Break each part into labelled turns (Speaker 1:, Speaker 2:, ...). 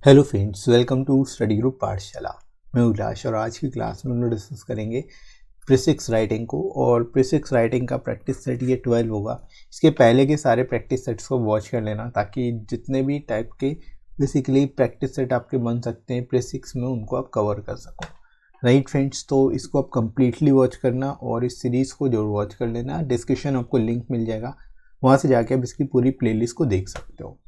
Speaker 1: Hello friends, welcome to study group Pathshala. मैं उल्लास और आज की क्लास में हम लोग डिस्कस करेंगे प्रीसिक्स राइटिंग को। और प्रीसिक्स राइटिंग का प्रैक्टिस सेट ये 12 होगा। इसके पहले के सारे प्रैक्टिस सेट्स को वॉच कर लेना ताकि जितने भी टाइप के बेसिकली प्रैक्टिस सेट आपके बन सकते हैं प्रीसिक्स में उनको आप कवर कर सको। राइट फ्रेंड्स, तो इसको आप कम्प्लीटली वॉच करना और इस सीरीज़ को जरूर वॉच कर लेना। डिस्क्रिप्शन आपको लिंक मिल जाएगा, वहाँ से जाके आप इसकी पूरी प्लेलिस्ट को देख सकते हो।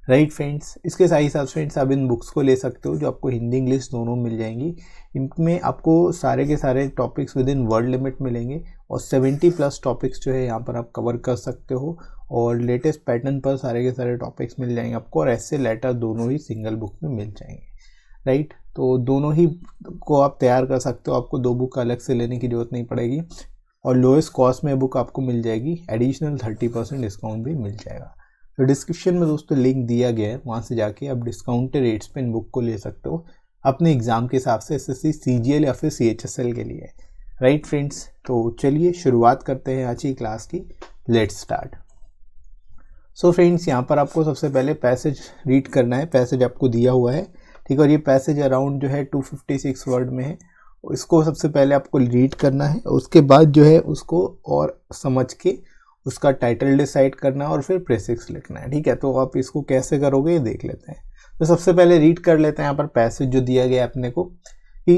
Speaker 1: राइट फ्रेंड्स, इसके साथ ही साथ फ्रेंड्स आप इन बुक्स को ले सकते हो जो आपको हिंदी इंग्लिश दोनों मिल जाएंगी। इनमें आपको सारे के सारे topics with in word limit मिलेंगे और 70+ टॉपिक्स जो है यहाँ पर आप कवर कर सकते हो। और लेटेस्ट पैटर्न पर सारे के सारे टॉपिक्स मिल जाएंगे आपको, और ऐसे लेटर दोनों ही सिंगल बुक में मिल जाएंगे। राइट, तो दोनों ही को आप तैयार कर सकते हो, आपको दो बुक अलग से लेने की ज़रूरत नहीं पड़ेगी। और लोएस्ट कॉस्ट में बुक आपको मिल जाएगी, एडिशनल 30% डिस्काउंट भी मिल जाएगा। तो डिस्क्रिप्शन में दोस्तों लिंक दिया गया है, वहाँ से जाके आप डिस्काउंटेड रेट्स पे इन बुक को ले सकते हो अपने एग्जाम के हिसाब से, एसएससी, सीजीएल या फिर सीएचएसएल के लिए। राइट फ्रेंड्स, तो चलिए शुरुआत करते हैं आज की क्लास की। Let's start. सो फ्रेंड्स, यहाँ पर आपको सबसे पहले पैसेज रीड करना है। पैसेज आपको दिया हुआ है, ठीक है, और ये पैसेज अराउंड जो है 256 वर्ड में है। इसको सबसे पहले आपको रीड करना है, उसके बाद जो है उसको और समझ के उसका टाइटल डिसाइड करना और फिर प्रीसिक्स लिखना है। ठीक है, तो आप इसको कैसे करोगे ये देख लेते हैं। तो सबसे पहले रीड कर लेते हैं यहाँ पर पैसेज जो दिया गया अपने को कि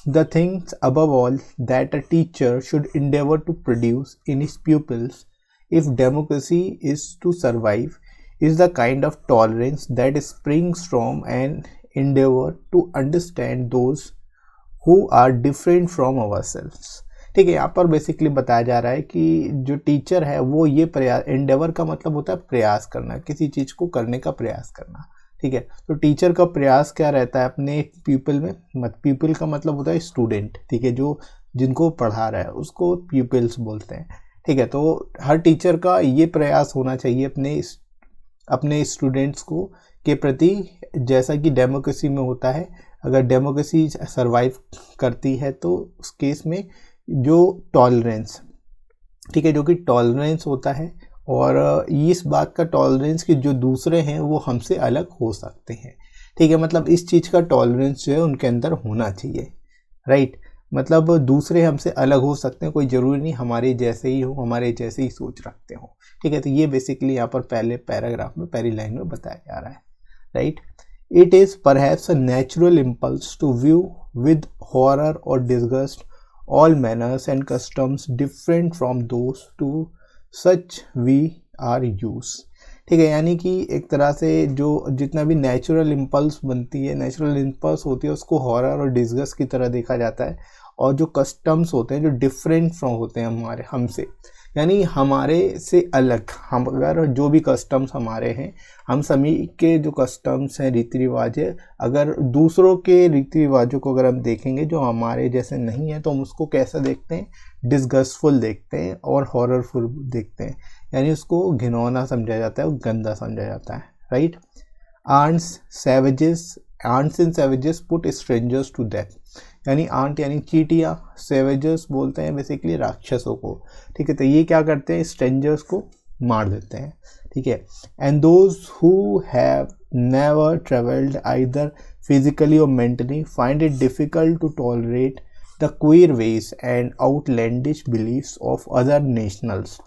Speaker 1: the things above all that a teacher should endeavor to produce in his pupils if democracy is to survive is the kind of tolerance that springs from an endeavor to understand those who are different from ourselves। ठीक है, यहाँ पर basically बताया जा रहा है कि जो टीचर है वो ये प्रयास, एंडेवर का मतलब होता है प्रयास करना, किसी चीज़ को करने का प्रयास करना। ठीक है, तो टीचर का प्रयास क्या रहता है अपने पीपल में, पीपल का मतलब होता है स्टूडेंट। ठीक है, जो जिनको पढ़ा रहा है उसको पीपल्स बोलते हैं। ठीक है, तो हर टीचर का ये प्रयास होना चाहिए अपने स्टूडेंट्स को के प्रति, जैसा कि डेमोक्रेसी में होता है। अगर डेमोक्रेसी सर्वाइव करती है तो उस केस में जो टॉलरेंस, ठीक है, जो कि टॉलरेंस होता है, और इस बात का टॉलरेंस कि जो दूसरे हैं वो हमसे अलग हो सकते हैं। ठीक है, मतलब इस चीज़ का टॉलरेंस जो है उनके अंदर होना चाहिए। राइट, मतलब दूसरे हमसे अलग हो सकते हैं, कोई ज़रूरी नहीं हमारे जैसे ही हो, हमारे जैसे ही सोच रखते हो। ठीक है, तो ये बेसिकली यहाँ पर पहले पैराग्राफ में पहली लाइन में बताया जा रहा है। Right, it is perhaps a natural impulse to view with horror और disgust all manners and customs different from those to such we are used। ठीक है, यानी कि एक तरह से जो जितना भी नेचुरल इम्पल्स बनती है, नेचुरल इम्पल्स होती है, उसको हॉरर और डिस्गस्ट की तरह देखा जाता है। और जो कस्टम्स होते हैं जो डिफरेंट फ्रॉम होते हैं हमारे हमसे, यानी हमारे से अलग, हम अगर जो भी कस्टम्स हमारे हैं, हम सभी के जो कस्टम्स हैं, रीति रिवाज है, अगर दूसरों के रीति रिवाजों को अगर हम देखेंगे जो हमारे जैसे नहीं है तो हम उसको कैसा देखते हैं, डिस्गस्टफुल देखते हैं और हॉररफुल देखते हैं, यानी उसको घिनौना समझा जाता है और गंदा समझा जाता है। Right, ants and savages put strangers to death, यानी आंट यानी चीटियाँ, सेवेजर्स बोलते हैं बेसिकली राक्षसों को। ठीक है, तो ये क्या करते हैं, स्ट्रेंजर्स को मार देते हैं। ठीक है, and those who have never travelled either physically और mentally find it difficult to tolerate the queer ways and outlandish beliefs of other nationals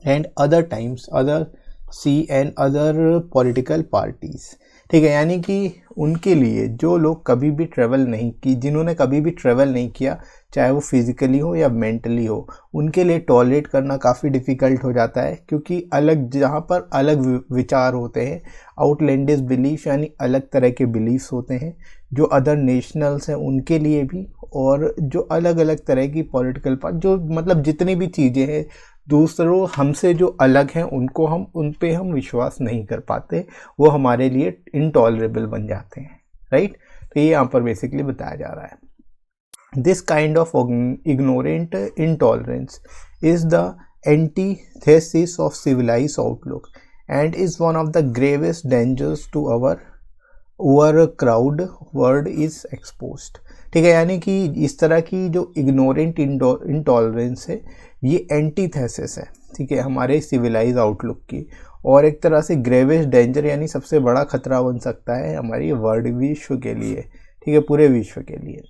Speaker 1: and other times other sea and other political parties. ठीक है, यानी कि उनके लिए जो लोग कभी भी ट्रैवल नहीं की, जिन्होंने कभी भी ट्रैवल नहीं किया, चाहे वो फिजिकली हो या मेंटली हो, उनके लिए टॉलरेट करना काफ़ी डिफ़िकल्ट हो जाता है, क्योंकि अलग, जहाँ पर अलग विचार होते हैं, आउटलैंडिश बिलीफ यानी अलग तरह के बिलीफ्स होते हैं, जो अदर नेशनल्स हैं उनके लिए भी, और जो अलग अलग तरह की पॉलिटिकल पार्टी, जो मतलब जितनी भी चीज़ें हैं दूसरों हमसे जो अलग हैं उनको उन पे हम विश्वास नहीं कर पाते, वो हमारे लिए इनटॉलरेबल बन जाते हैं। राइट, तो ये यहाँ पर बेसिकली बताया जा रहा है। This kind of ignorant intolerance is the antithesis of civilised outlook and is one of the gravest dangers to over crowd world is exposed. ठीक है, यानी कि इस तरह की जो इग्नोरेंट इंटॉलरेंस है ये एंटीथेसिस है, ठीक है, हमारे सिविलाइज आउटलुक की, और एक तरह से ग्रेवेस्ट डेंजर यानी सबसे बड़ा खतरा बन सकता है हमारी वर्ल्ड विश्व के लिए, ठीक है, पूरे विश्व के लिए,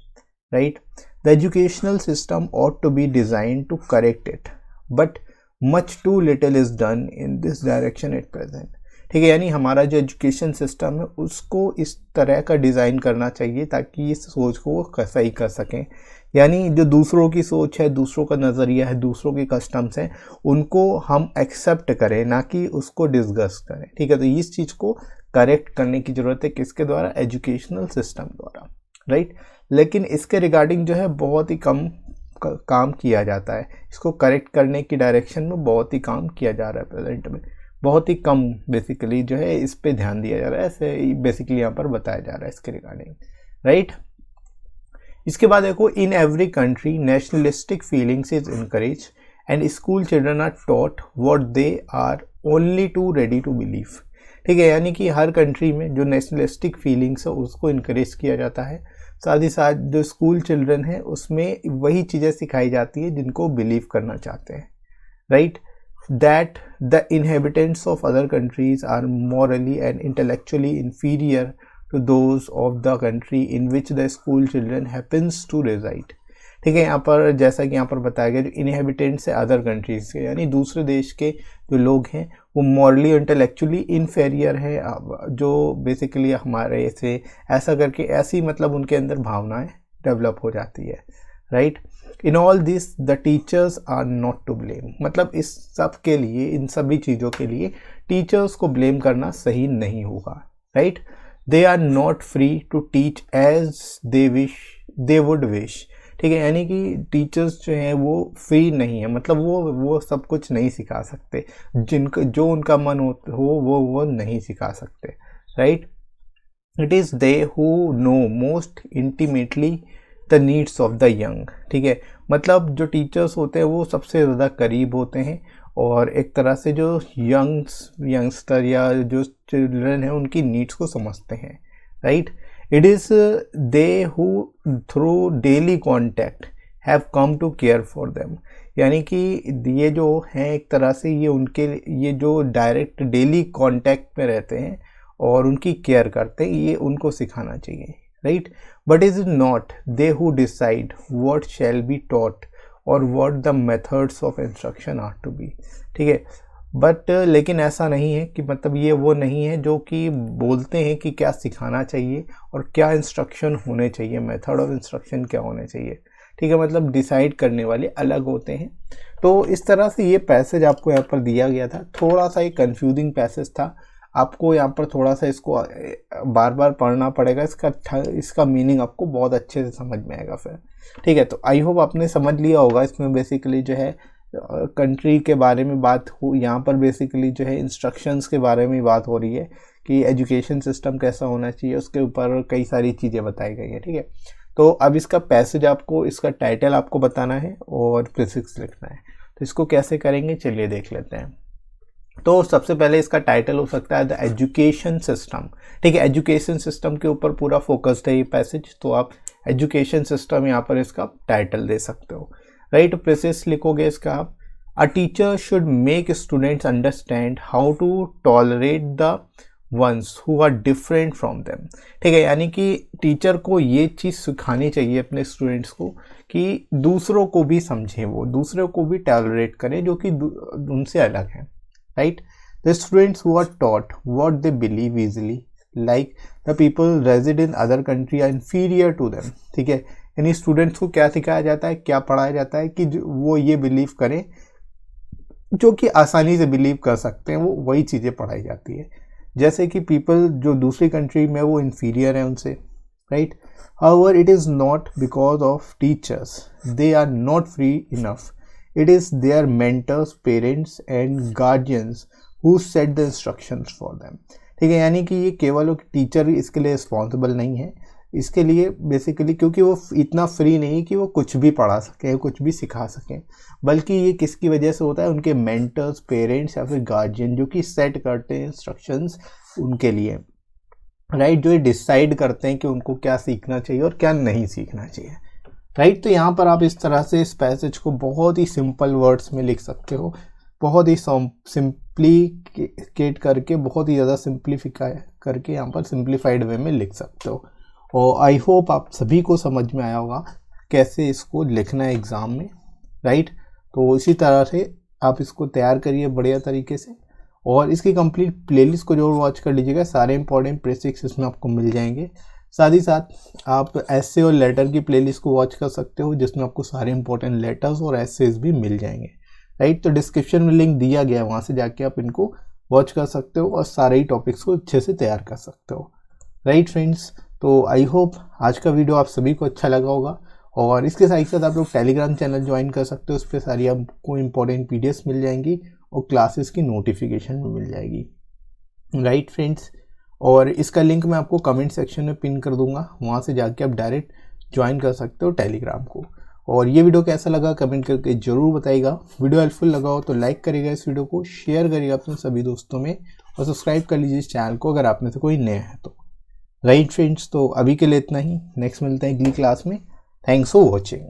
Speaker 1: right. The educational system ought to be designed to correct it, but much too little is done in this direction at present, ठीक है। यानी हमारा जो एजुकेशन सिस्टम है उसको इस तरह का डिज़ाइन करना चाहिए ताकि इस सोच को सही कर सकें, यानी जो दूसरों की सोच है, दूसरों का नज़रिया है, दूसरों के कस्टम्स हैं, उनको हम एक्सेप्ट करें, ना कि उसको डिस्गस्ट करें, ठीक है। तो इस चीज़ को करेक्ट करने की ज़रूरत है, किसके द्वारा? एजुकेशनल सिस्टम द्वारा, राइट। लेकिन इसके रिगार्डिंग जो है बहुत ही कम काम किया जाता है, इसको करेक्ट करने की डायरेक्शन में बहुत ही काम किया जा रहा है प्रेजेंट में, बहुत ही कम बेसिकली जो है इस पे ध्यान दिया जा रहा है, ऐसे बेसिकली यहाँ पर बताया जा रहा है इसके रिगार्डिंग, राइट। इसके बाद देखो, in every country nationalistic feelings is encourage and school children are taught what they are only too ready to believe, ठीक है। यानी कि हर कंट्री में जो नेशनलिस्टिक फीलिंग्स है उसको इनकरेज किया जाता है, साथ ही साथ जो स्कूल चिल्ड्रन है उसमें वही चीज़ें सिखाई जाती है जिनको बिलीव करना चाहते हैं, right. That the inhabitants of other countries are morally and intellectually inferior to those of the country in which the school children happens to reside, ठीक है। यहाँ पर जैसा कि यहाँ पर बताया गया, जो इनहेबिटेंट्स है अदर कंट्रीज के, यानी दूसरे देश के जो लोग हैं वो मॉरली इंटेलेक्चुअली इन्फेरियर है, जो बेसिकली हमारे से ऐसा करके ऐसी मतलब उनके अंदर भावनाएं डेवलप हो जाती है, right. In all this the teachers are not to blame, मतलब इस सब के लिए, इन सभी चीज़ों के लिए टीचर्स को ब्लेम करना सही नहीं होगा, right. They are not free to teach as they would wish, ठीक है। यानी कि टीचर्स जो हैं वो फ्री नहीं है, मतलब वो सब कुछ नहीं सिखा सकते, जो उनका मन हो वो नहीं सिखा सकते, right. It is they who know most intimately the needs of the young, ठीक है। मतलब जो टीचर्स होते हैं वो सबसे ज़्यादा करीब होते हैं और एक तरह से जो यंगस्टर या जो चिल्ड्रन है उनकी नीड्स को समझते हैं, right. It is they who through daily contact have come to care for them, यानी कि ये जो हैं एक तरह से ये जो डायरेक्ट डेली कांटेक्ट में रहते हैं और उनकी केयर करते हैं, ये उनको सिखाना चाहिए, right. But is not they who decide what shall be taught और what the methods of instruction are to be, ठीक है। बट लेकिन ऐसा नहीं है कि मतलब ये वो नहीं है जो कि बोलते हैं कि क्या सिखाना चाहिए और क्या इंस्ट्रक्शन होने चाहिए, मेथड ऑफ इंस्ट्रक्शन क्या होने चाहिए, ठीक है। मतलब डिसाइड करने वाले अलग होते हैं। तो इस तरह से ये पैसेज आपको यहाँ पर दिया गया था, थोड़ा सा एक कंफ्यूजिंग पैसेज था, आपको यहाँ पर थोड़ा सा इसको बार बार पढ़ना पड़ेगा, इसका मीनिंग आपको बहुत अच्छे से समझ में आएगा फिर, ठीक है। तो आई होप आपने समझ लिया होगा, इसमें बेसिकली जो है कंट्री के बारे में बात हो, यहाँ पर बेसिकली जो है इंस्ट्रक्शंस के बारे में बात हो रही है कि एजुकेशन सिस्टम कैसा होना चाहिए, उसके ऊपर कई सारी चीज़ें बताई गई हैं, ठीक है। तो अब इसका पैसेज आपको, इसका टाइटल आपको बताना है और प्रीफिक्स लिखना है, तो इसको कैसे करेंगे चलिए देख लेते हैं। तो सबसे पहले इसका टाइटल हो सकता है द एजुकेशन सिस्टम, ठीक है। एजुकेशन सिस्टम के ऊपर पूरा फोकस्ड है ये पैसेज, तो आप एजुकेशन सिस्टम यहाँ पर इसका टाइटल दे सकते हो, राइट। प्रेसिस लिखोगे इसका आप, a teacher should make students understand how to tolerate the ones who are different from them, ठीक है। यानी कि टीचर को ये चीज़ सिखानी चाहिए अपने स्टूडेंट्स को कि दूसरों को भी समझें, वो दूसरों को भी टॉलरेट करें जो कि उनसे अलग हैं, right. The students who are taught what they believe easily like the people resided in other country are inferior to them, ठीक है। यानी स्टूडेंट्स को क्या सिखाया जाता है, क्या पढ़ाया जाता है कि वो ये बिलीव करें जो कि आसानी से बिलीव कर सकते हैं, वो वही चीज़ें पढ़ाई जाती है, जैसे कि पीपल जो दूसरी कंट्री में वो इन्फीरियर है उनसे, right. However it is not because of teachers, they are not free enough, it is their mentors, parents and guardians who set the instructions for them, ठीक है। यानी कि ये केवल टीचर इसके लिए रिस्पॉन्सिबल नहीं है, इसके लिए बेसिकली क्योंकि वो इतना फ्री नहीं कि वो कुछ भी पढ़ा सकें, कुछ भी सिखा सकें, बल्कि ये किसकी वजह से होता है, उनके मेंटर्स, पेरेंट्स या फिर गार्जियन जो कि सेट करते हैं इंस्ट्रक्शंस उनके लिए, राइट। जो ये डिसाइड करते हैं कि उनको क्या सीखना चाहिए और क्या नहीं सीखना चाहिए, राइट। तो यहाँ पर आप इस तरह से इस पैसेज को बहुत ही सिंपल वर्ड्स में लिख सकते हो, बहुत ही सिंप्लीकेट करके, बहुत ही ज़्यादा सिंप्लीफाई करके यहाँ पर सिंप्लीफाइड वे में लिख सकते हो। और आई होप आप सभी को समझ में आया होगा कैसे इसको लिखना है एग्ज़ाम में, राइट। तो इसी तरह से आप इसको तैयार करिए बढ़िया तरीके से, और इसकी कंप्लीट प्लेलिस्ट को जरूर वॉच कर लीजिएगा। सारे इंपॉर्टेंट प्रीफिक्स इसमें आपको मिल जाएंगे। साथ ही साथ आप एसे और लेटर की प्लेलिस्ट को वॉच कर सकते हो, जिसमें आपको सारे इंपॉर्टेंट लेटर्स और एसेज भी मिल जाएंगे, राइट। तो डिस्क्रिप्शन में लिंक दिया गया है, वहाँ से जाके आप इनको वॉच कर सकते हो और सारे ही टॉपिक्स को अच्छे से तैयार कर सकते हो, राइट फ्रेंड्स। तो आई होप आज का वीडियो आप सभी को अच्छा लगा होगा, और इसके साथ साथ आप लोग टेलीग्राम चैनल ज्वाइन कर सकते हो। उस पर सारी आपको इंपॉर्टेंट पीडीएफ मिल जाएंगी और क्लासेस की नोटिफिकेशन भी मिल जाएगी, राइट फ्रेंड्स। और इसका लिंक मैं आपको कमेंट सेक्शन में पिन कर दूंगा, वहाँ से जाके आप डायरेक्ट ज्वाइन कर सकते हो टेलीग्राम को। और ये वीडियो कैसा लगा कमेंट करके ज़रूर बताइएगा। वीडियो हेल्पफुल लगा हो तो लाइक करिएगा, इस वीडियो को शेयर करिएगा अपने सभी दोस्तों में, और सब्सक्राइब कर लीजिए इस चैनल को अगर आप में से कोई नया है तो, राइट फ्रेंड्स। तो अभी के लिए इतना ही, नेक्स्ट मिलते हैं अगली क्लास में। Thanks for watching.